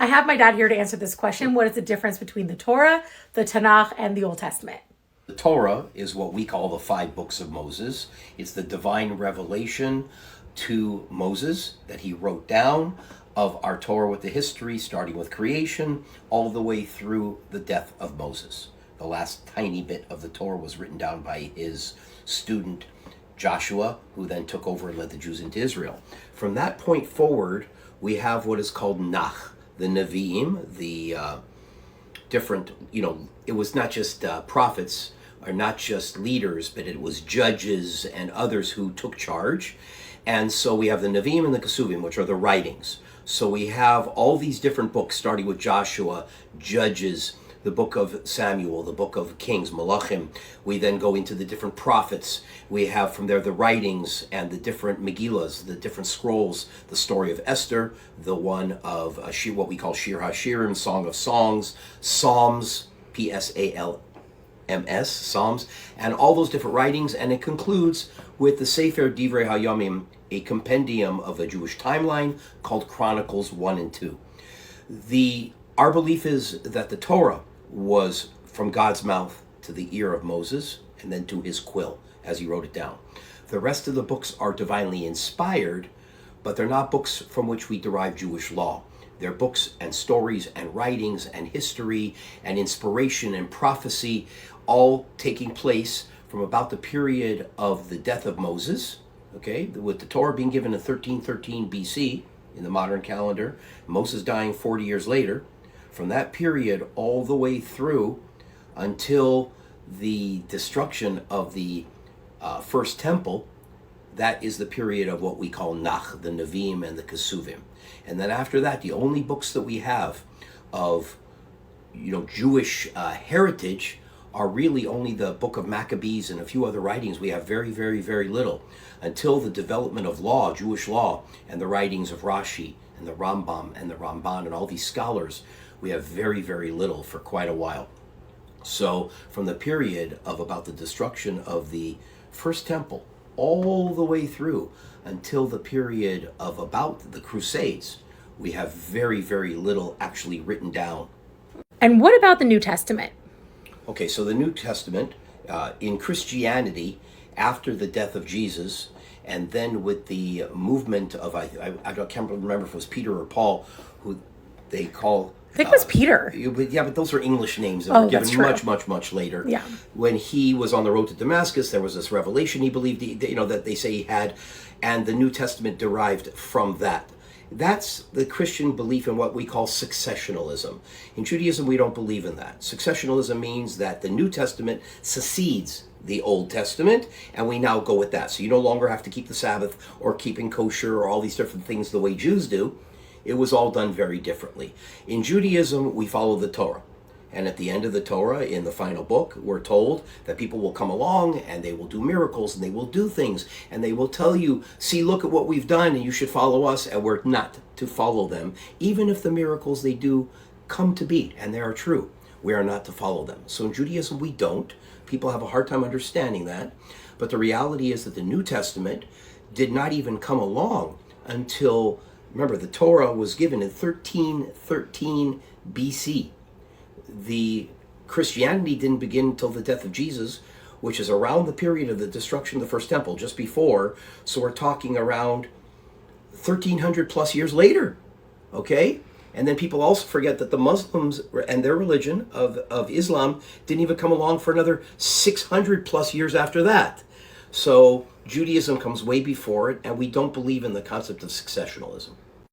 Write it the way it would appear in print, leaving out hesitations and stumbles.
I have my dad here to answer this question. What is the difference between the Torah, the Tanakh, and the Old Testament? The Torah is what we call the 5 books of Moses. It's the divine revelation to Moses that he wrote down of our Torah, with the history starting with creation all the way through the death of Moses. The last tiny bit of the Torah was written down by his student Joshua, who then took over and led the Jews into Israel. From that point forward, we have what is called Nach, the Nevi'im, the different, it was not just prophets or not just leaders, but it was judges and others who took charge. And so we have the Nevi'im and the Kesuvim, which are the writings. So we have all these different books, starting with Joshua, Judges, the book of Samuel, the book of Kings, Malachim. We then go into the different prophets. We have from there the writings and the different Megillas, the different scrolls, the story of Esther, the one of what we call Shir HaShirim, Song of Songs, Psalms, Psalms, Psalms, and all those different writings. And it concludes with the Sefer Divrei HaYamim, a compendium of a Jewish timeline called Chronicles 1 and 2. Our belief is that the Torah was from God's mouth to the ear of Moses and then to his quill as he wrote it down. The rest of the books are divinely inspired, but they're not books from which we derive Jewish law. They're books and stories and writings and history and inspiration and prophecy, all taking place from about the period of the death of Moses, okay, with the Torah being given in 1313 BC in the modern calendar, Moses dying 40 years later. From that period all the way through until the destruction of the first temple, that is the period of what we call Nach, the Nevi'im and the Kesuvim. And then after that, the only books that we have of Jewish heritage are really only the book of Maccabees and a few other writings. We have very, very, very little until the development of law, Jewish law, and the writings of Rashi and the Rambam and the Ramban and all these scholars. We have very, very little for quite a while. So from the period of about the destruction of the first temple all the way through until the period of about the Crusades, we have very, very little actually written down. And what about the New Testament? Okay, so the New Testament, in Christianity, after the death of Jesus, and then with the movement of, I can't remember if it was Peter or Paul, who they call... I think it was Peter. Yeah, but those are English names that were given much, much, much later. Yeah. When he was on the road to Damascus, there was this revelation he believed, that they say he had, and the New Testament derived from that. That's the Christian belief in what we call successionalism. In Judaism, we don't believe in that. Successionalism means that the New Testament succeeds the Old Testament, and we now go with that. So you no longer have to keep the Sabbath or keeping kosher or all these different things the way Jews do. It was all done very differently. In Judaism, we follow the Torah. And at the end of the Torah, in the final book, we're told that people will come along and they will do miracles and they will do things and they will tell you, see, look at what we've done and you should follow us, and we're not to follow them. Even if the miracles they do come to be and they are true, we are not to follow them. So in Judaism, we don't. People have a hard time understanding that. But the reality is that the New Testament did not even come along until, remember, the Torah was given in 1313 BC. The Christianity didn't begin until the death of Jesus, which is around the period of the destruction of the first temple, just before. So we're talking around 1300 plus years later, okay? And then people also forget that the Muslims and their religion of Islam didn't even come along for another 600 plus years after that. So Judaism comes way before it, and we don't believe in the concept of successionalism.